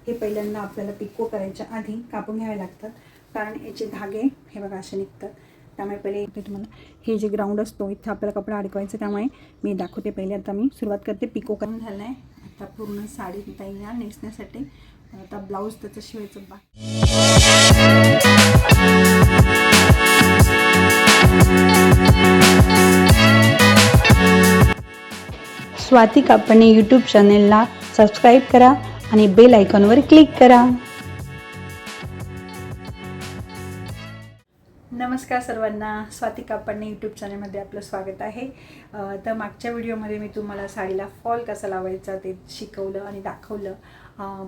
हे पहिल्यांदा आपल्याला पिको करायच्या आधी कापून घ्यावे लागतात, कारण याचे धागे हे बघा असे निघतात. त्यामुळे पहिले इथे तुम्हाला हे जे ग्राउंड असतो इथं आपल्याला कपडा अडकवायचं, त्यामुळे मी दाखवते. पहिले आता मी सुरुवात करते. पिको करून झालं आहे, आता पूर्ण साडी तयार नेसण्यासाठी. आता ब्लाऊज त्याचं शिवायचं स्वाती कापडणे यूट्यूब चॅनेलला सबस्क्राईब करा आणि बेल आयकॉनवर क्लिक करा. नमस्कार सर्वांना, स्वाती कापडणे यूट्यूब चॅनलमध्ये आपलं स्वागत आहे. तर मागच्या व्हिडिओमध्ये मी तुम्हाला साडीला फॉल कसा लावायचा ते शिकवलं आणि दाखवलं.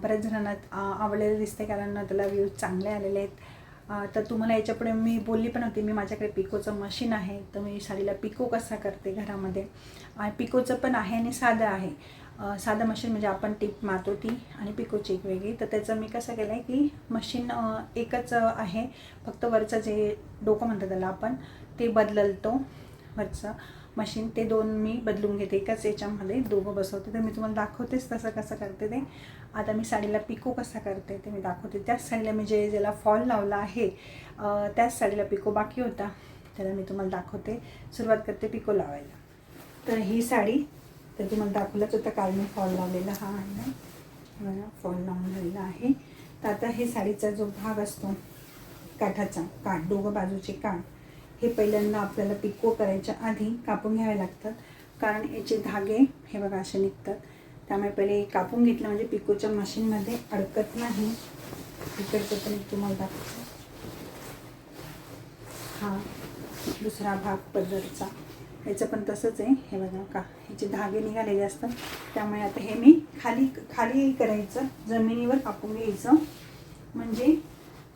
बऱ्याच जणांना आवडलेलं दिसते, कारण त्याला व्ह्यूज चांगले आलेले आहेत. तर तुम्हाला याच्यापुढे मी बोलली पण होती, मी माझ्याकडे पिकोचं मशीन आहे, तर मी साडीला पिको कसा करते घरामध्ये. पिकोचं पण आहे आणि साधं आहे. साधं मशीन म्हणजे आपण टिप मारतो ती, आणि पिकोची एक वेगळी. तर त्याचं मी कसं केलं आहे की मशीन एकच आहे, फक्त वरचं जे डोकं म्हणतात त्याला आपण, ते बदलतो वरचं मशीन. ते दोन मी बदलून घेते, एकाच याच्यामध्ये दोघं बसवते. तर मी तुम्हाला दाखवतेच तसं कसं करते ते. आता मी साडीला पिको कसा करते ते मी दाखवते. त्याच साडीला मी ज्याला फॉल लावला आहे त्याच साडीला पिको बाकी होता, त्याला मी तुम्हाला दाखवते. सुरुवात करते पिको लावायला. तर ही साडी तर तुम्हाला दाखवलंच होतं काल मी फॉल लावलेला हा आहे, फॉल लावून झालेला आहे. तर आता हे साडीचा जो भाग असतो काठाचा, काठ दोघं बाजूचे काठ, हे पहिल्यांदा आपल्याला पिको करायच्या आधी कापून घ्यावे लागतात, कारण याचे धागे हे बघा असे निघतात. त्यामुळे पहिले कापून घेतलं म्हणजे पिकोच्या मशीनमध्ये अडकत नाही. इकडचं पण एक तुम्हाला दाखवतो. हा दुसरा भाग पदरचा, याचं पण तसंच आहे. हे बघा का ह्याचे धागे निघालेले असतात. त्यामुळे आता हे मी खाली करायचं, जमिनीवर कापून घ्यायचं, म्हणजे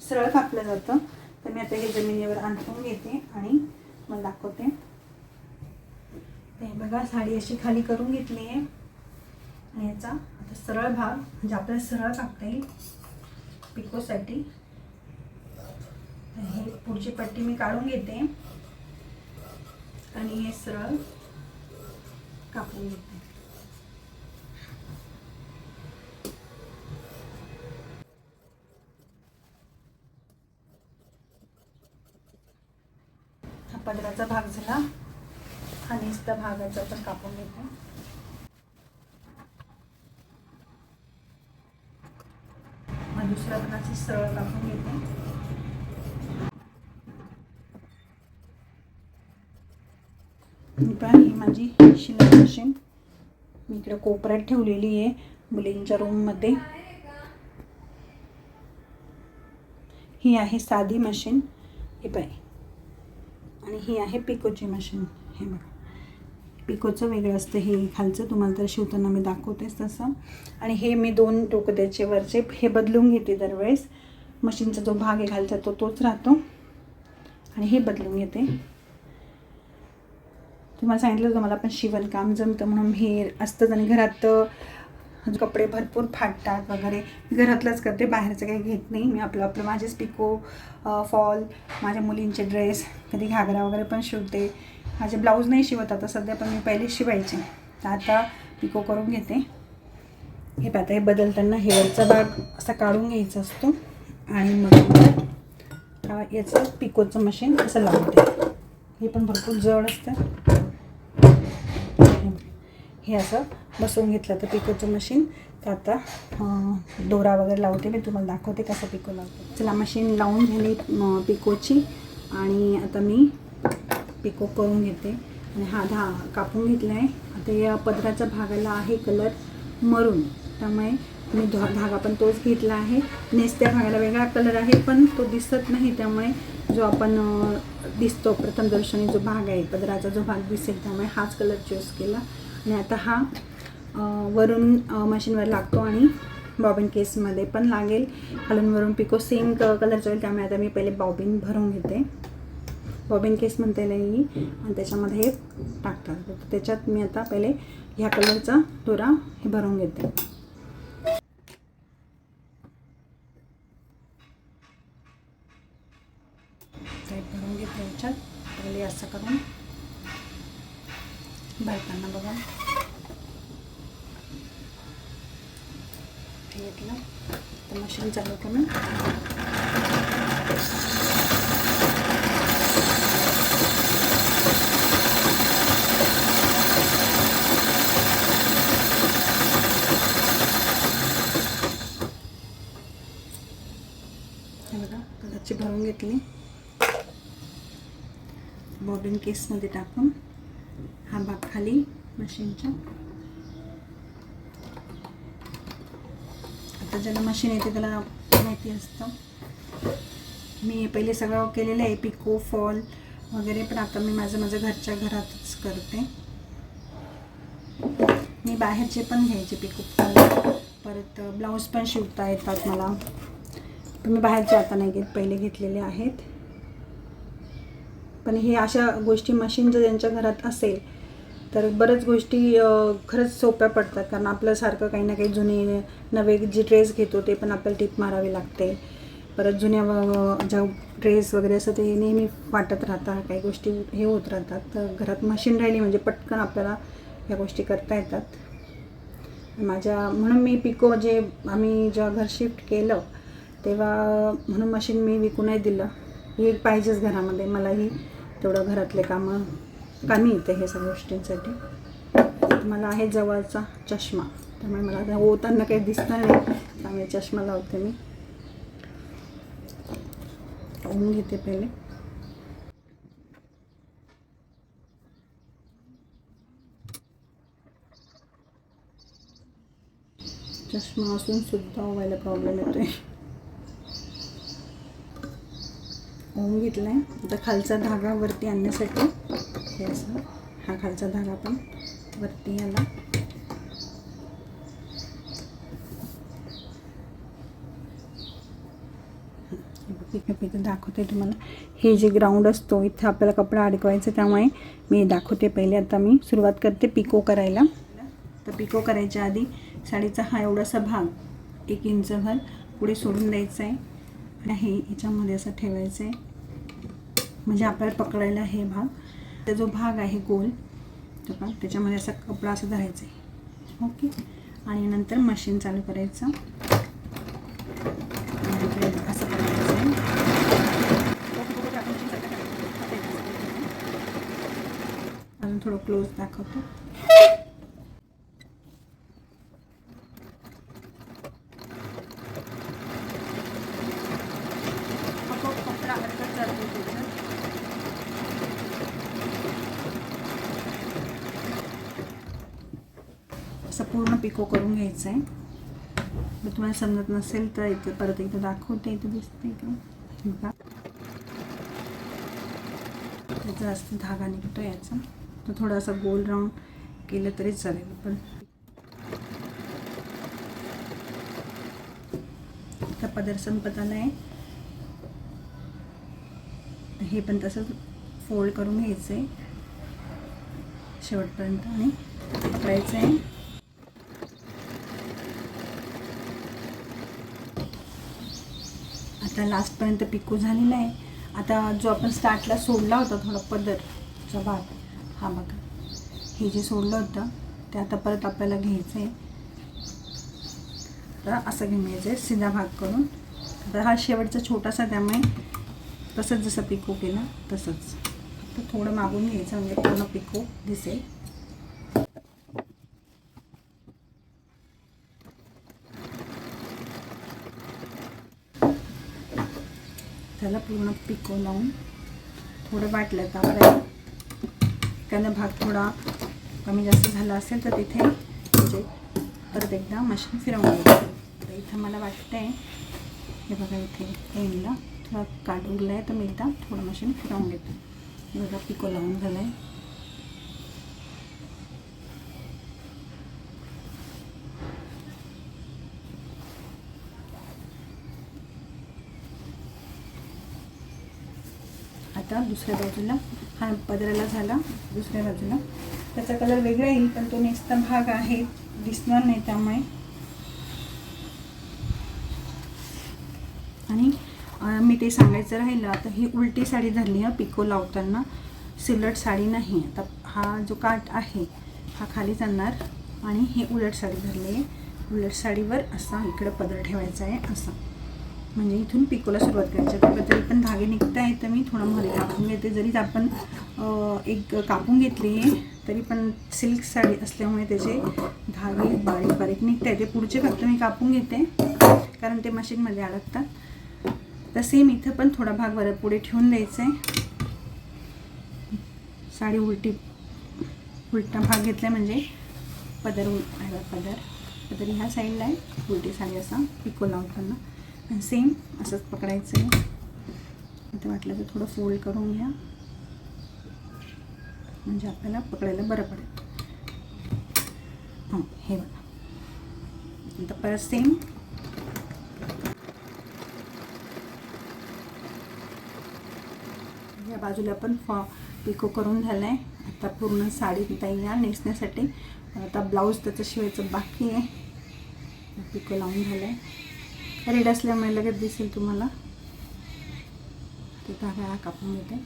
सरळ कापलं जातं. तर मी आता हे जमिनीवर अंथरून घेते आणि मग दाखवते. हे बघा साडी अशी खाली करून घेतली आहे, आणि याचा आता सरळ भाग म्हणजे आपल्याला सरळ कापता येईल पिकोसाठी. हे पुढची पट्टी मी काढून घेते आणि हे सरळ कापून घेते. हा पदराचा भाग झाला, हा निस्ता भागाचा पण कापून घेते. मग दुसऱ्या पण अशी सरळ कापून घेते. ही माझी शिलाई मशीन मी इकडे कोपऱ्यात ठेवलेली आहे मुलींच्या रूममध्ये. ही आहे साधी मशीन, हे पाय, आणि ही आहे पिकोची मशीन. हे बघा पिकोचं वेगळं असतं, हे खालचं तुम्हाला तर शिवताना मी दाखवतेच तसं. आणि हे मी दोन डोकं त्याचे वरचे हे बदलून घेते दरवेळेस. मशीनचा जो भाग आहे खालचा तोच राहतो, आणि हे बदलून घेते. तुम्हाला सांगितलं होतं मला पण शिवणकाम जमतं म्हणून हे असतंच. आणि घरात कपडे भरपूर फाटतात वगैरे, घरातलंच करते, बाहेरचं काही घेत नाही मी. आपलं माझेच पिको फॉल, माझ्या मुलींचे ड्रेस, कधी घागरा वगैरे पण शिवते. माझे ब्लाऊज नाही शिवत आता सध्या, पण मी पहिले शिवायचे. तर आता पिको करून घेते. हे पाहता, हे बदलताना हे वरचा भाग असा काढून घ्यायचा असतो, आणि मग याचं पिकोचं मशीन असं लावते. हे पण भरपूर जड असतं. हे असं बसवून घेतलं तर पिकोचं मशीन. तर आता दोरा वगैरे लावते, मी तुम्हाला दाखवते कसं पिको लावते. चला, मशीन लावून झाली पिकोची, आणि आता मी पिको करून घेते. आणि हा कापून घेतला आहे. आता या पदराच्या भागाला आहे कलर मरून, त्यामुळे मी धागा पण तोच घेतला आहे. नेसत्या भागाला वेगळा कलर आहे, पण तो दिसत नाही, त्यामुळे जो आपण दिसतो प्रथमदर्शनी जो भाग आहे पदराचा, जो भाग दिसेल, त्यामुळे हाच कलर चूज केला. आणि आता हा वरून मशीनवर लागतो, आणि बॉबिन केसमध्ये पण लागेल. खालून वरून पिको सेम कलरचं होईल, त्यामुळे आता मी पहिले बॉबिन भरून घेते. बॉबिन केस म्हणता येईल, आणि त्याच्यामध्ये हे टाकतात. तर त्याच्यात मी आता पहिले ह्या कलरचा दोरा हे भरून घेते. भरून घेते याच्यात पहिले असं करून भरताना बघा घेतलं. तर मशीन चालू करून बघा कलरची भरून घेतली. बॉबिन केसमध्ये टाकून हा भाग खाली मशीनच्या. आता ज्याला मशीन येते त्याला माहिती असतं. मी पहिले सगळं केलेलं आहे, पिको फॉल वगैरे, पण आता मी माझं घरच्या घरातच करते. मी बाहेरचे पण घ्यायचे पिको फॉल, परत ब्लाऊज पण शिवता येतात मला, पण मी बाहेरचे आता नाही घेत, पहिले घेतलेले आहेत. पण हे अशा गोष्टी मशीन जर त्यांच्या घरात असेल तर बऱ्याच गोष्टी खरंच सोप्या पडतात. कारण आपल्यासारखं काही ना काही जुने नवे जे ड्रेस घेतो ते पण आपल्याला टिप मारावी लागते. परत जुन्या ज्या ड्रेस वगैरे असं ते नेहमी वाटत राहतात, काही गोष्टी हे होत राहतात. तर घरात मशीन राहिली म्हणजे पटकन आपल्याला ह्या गोष्टी करता येतात. म्हणून मी पिको जे आम्ही जेव्हा घर शिफ्ट केलं तेव्हा म्हणून मशीन मी विकू नाही दिलं. हे पाहिजेच घरामध्ये, मलाही तेवढं घरातले कामी येते हे सगळ्या गोष्टींसाठी. मला आहे जवळचा चष्मा, त्यामुळे मला होताना काही दिसणार नाही, त्यामुळे चष्मा लावते. मी पाहून घेते पहिले. चष्मा असून सुद्धा व्हायला प्रॉब्लेम येतोय. होऊन घेतला आहे. आता खालचा धागा वरती आणण्यासाठी हे असं, हा खालचा धागा पण वरती आला. पिकं दाखवते तुम्हाला. हे जे ग्राउंड असतो इथे आपल्याला कपडा अडकवायचा, त्यामुळे मी दाखवते पहिले. आता मी सुरुवात करते पिको करायला. तर पिको करायच्या आधी साडीचा हा एवढासा भाग 1 इंचभर पुढे सोडून द्यायचा आहे आणि हे याच्यामध्ये असं ठेवायचं आहे, म्हणजे आपल्याला पकडायला हे भाग. तर जो भाग आहे गोल त्याच्यामध्ये असा कपडा असं धरायचा आहे. ओके. आणि नंतर मशीन चालू करायचं. असं करायचं आहे. अजून थोडं क्लोज दाखवतो. कपडा अडकत जातो त्याच्यात. असं पूर्ण पिको करून घ्यायचं आहे. जर तुम्हाला समजत नसेल तर इथे परत एकदा दाखवते. इथे दिसते का त्याचा जास्त धागा निघतो याचा. तर थोडासा गोल राऊंड केलं तरी चालेल. पण आता पदर संपत आला आहे. हे पण तसंच फोल्ड करून घ्यायचं आहे शेवटपर्यंत आणि पकडायचं आहे. आता लास्टपर्यंत पिको झालेला आहे. आता जो आपण स्टार्टला सोडला होता थोडा पदरचा भाग, हा बघा, हे जे सोडलं होतं ते आता परत आपल्याला घ्यायचं आहे. तर असं घेऊन घ्यायचं आहे सीधा भाग करून. आता हा शेवटचा छोटासा, त्यामुळे तसंच जसं पिको केलं तसंच, फक्त थोडं मागून घ्यायचं म्हणजे पूर्ण पिको दिसेल. त्याला पूर्ण पिको लावून थोडं वाटलं तर आपल्याला एखादा भाग थोडा कमी जास्त झाला असेल तर तिथे म्हणजे परत एकदा मशीन फिरवून घ्यायचं. तर इथं मला वाटतं आहे, हे बघा इथे एंडला थोडा काट उरला आहे, तर मी एकदा थोडं मशीन फिरवून घेते. हे बघा पिको लावून झालं आहे. आता दुसऱ्या बाजूला हा पदराला झाला, दुसऱ्या बाजूला त्याचा कलर वेगळा येईल, पण तो नेसता भाग आहे दिसणार नाही त्यामुळे. आणि मी ते सांगायचं राहिलं, आता ही उलटी साडी धरली आहे पिको लावताना, सिलट साडी नाही. आता हा जो काठ आहे हा खाली जाणार आणि ही उलट साडी धरली आहे, उलट साडीवर असा इकडं पदर ठेवायचा आहे असा, म्हणजे इथून पिकोला सुरुवात करायची. तर तरी पण धागे निघत आहे तर मी थोडं मध्ये कापून घेते. जरी आपण एक कापून घेतली तरी पण सिल्क साडी असल्यामुळे त्याचे धागे बारीक बारीक निघत आहे. ते पुढचे फक्त मी कापून घेते कारण ते मशीनमध्ये अडकतात. तर सेम इथं पण थोडा भाग वर पुढे ठेवून द्यायचा आहे. साडी उलटा भाग घेतला म्हणजे पदर ह्या साईडला आहे, उलटी साडी असा पिको लावताना. आणि सेम असंच पकडायचं आहे. आता वाटलं तर थोडं फोल्ड करून घ्या म्हणजे आपल्याला पकडायला बरं पडेल. हे बघा. आता परत सेम या बाजूला पण पिको करून झालं आहे. आता पूर्ण साडी तयार नेसण्यासाठी. आता ब्लाऊज त्याचं शिवायचं बाकी आहे. पिको लावून झालं आहे. रेड असल्यामुळे लगेच दिसेल तुम्हाला. ते धागा कापून घेते.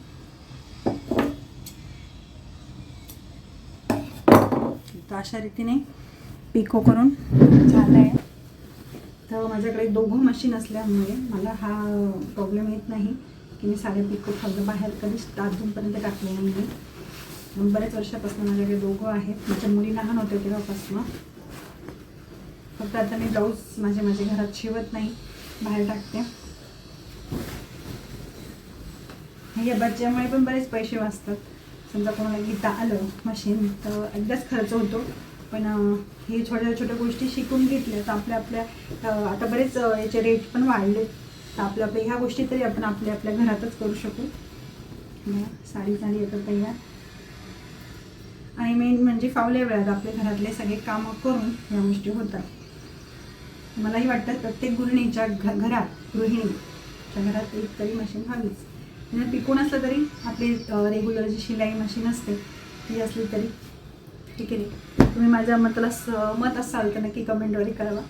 तर अशा रीतीने पिको करून झालं आहे. तर माझ्याकडे दोघं मशीन असल्यामुळे मला हा प्रॉब्लेम येत नाही की मी साडे पिको खाल्लं बाहेर कधीच अजूनपर्यंत टाकले नाही आहे. बऱ्याच वर्षापासून माझ्याकडे दोघं आहेत. माझ्या मुली लहान होत्या तेव्हापासून. फक्त आता मी ब्लाऊज माझ्या घरात शिवत नाही, बाहेर टाकते. या बच्च्यामुळे पण बरेच पैसे वाचतात. समजा कोणाला घेता आलं मशीन तर एकदाच खर्च होतो. पण हे छोट्या गोष्टी शिकून घेतल्या तर आपल्या आता बरेच याचे रेट पण वाढले. तर आपल्या ह्या गोष्टी तरी आपण आपल्या घरातच करू शकू. साडी येतं तयार. आणि मेन म्हणजे फावल्या वेळात आपल्या घरातले सगळे कामं करून ह्या गोष्टी होतात. मलाही वाटतं प्रत्येक गृहिणीच्या घरात एक तरी मशीन हवीच. म्हणजे पिको नसलं तरी आपली रेग्युलर जी शिलाई मशीन असते ती असली तरी ठीक आहे. तुम्ही माझ्या मत असाल तर नक्की कमेंटद्वारे कळवा.